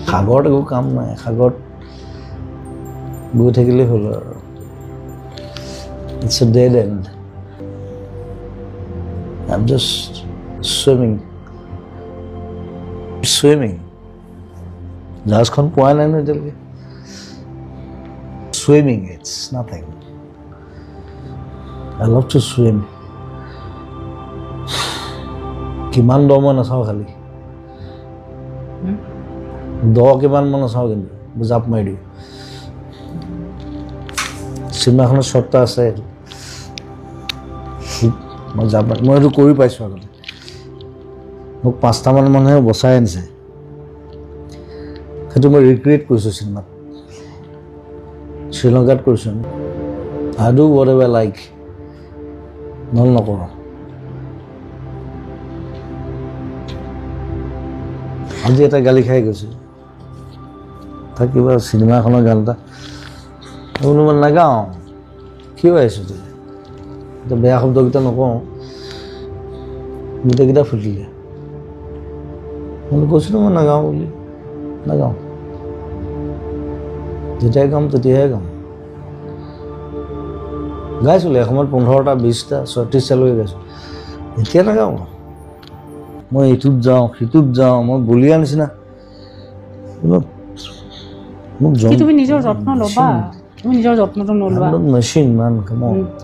সাগৰত একো কাম নাই সাগৰত গৈ থাকিলেই হ'ল আৰু It's a dead end. I'm just swimming. জাহাজখন পোৱা নাই নহয় এতিয়ালৈকে Swimming, it's nothing. I love to swim. কিমান দ মই নাচাওঁ খালি দ কিমান মই নাচাওঁ কিন্তু জাপ মাৰি দিওঁ চিনেমাখনৰ শ্বটটা আছে মই জাপ মই এইটো কৰি পাইছোঁ আগতে মোক 5টামান মানুহে বচাই আনিছে সেইটো মই ৰিক্ৰিয়েট কৰিছোঁ চিনেমাত শ্ৰীলংকাত কৰিছোঁ I do whatever I like নহ'লে নকৰোঁ আজি এটা গালি খাই গৈছে তাক কিবা চিনেমাখনৰ গান এটা বোলো মই নাগাওঁ কিয় আহিছোঁ তই এতিয়া বেয়া শব্দকেইটা নকওঁ গোটেইকেইটা ফুটিলে মই কৈছিলোঁ মই নাগাওঁ বুলি নাগাওঁ যেতিয়াই গাম তেতিয়াহে গাম গাইছিলোঁ এসময়ত 15টা 20টা 36টালৈকে গাইছোঁ এতিয়া নাগাওঁ মই এইটোত যাওঁ সিটোত যাওঁ মই বলিয়া নিচিনা তুমি নিজৰ যত্ন ল'বা তুমি নিজৰ যত্নটো নলোৱা মেচিন মান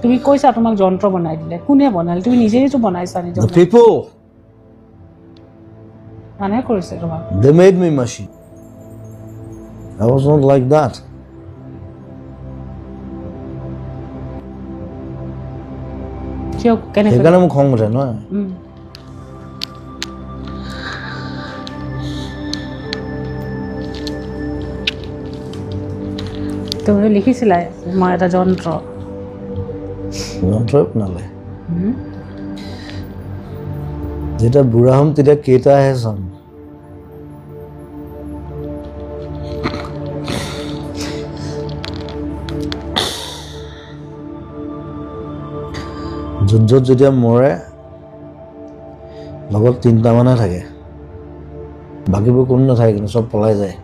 তুমি কৈছা তোমাক যন্ত্ৰ বনাই দিলে কোনে বনালে তুমি নিজেইতো বনাইছা নিজৰ people মানে কৰিছে তোমাক they made me machine I was not like that সেইকাৰণে মোক খং উঠে নহয় তুমি লিখিছিলা মই এটা যন্ত্ৰ বনালে যেতিয়া বুঢ়া হ'ম তেতিয়া কেইটাহে চাম যুদ্ধত যেতিয়া মৰে লগত 3টা মানুহে থাকে বাকীবোৰ কোনো নাথাকে কিন্তু চব পলাই যায়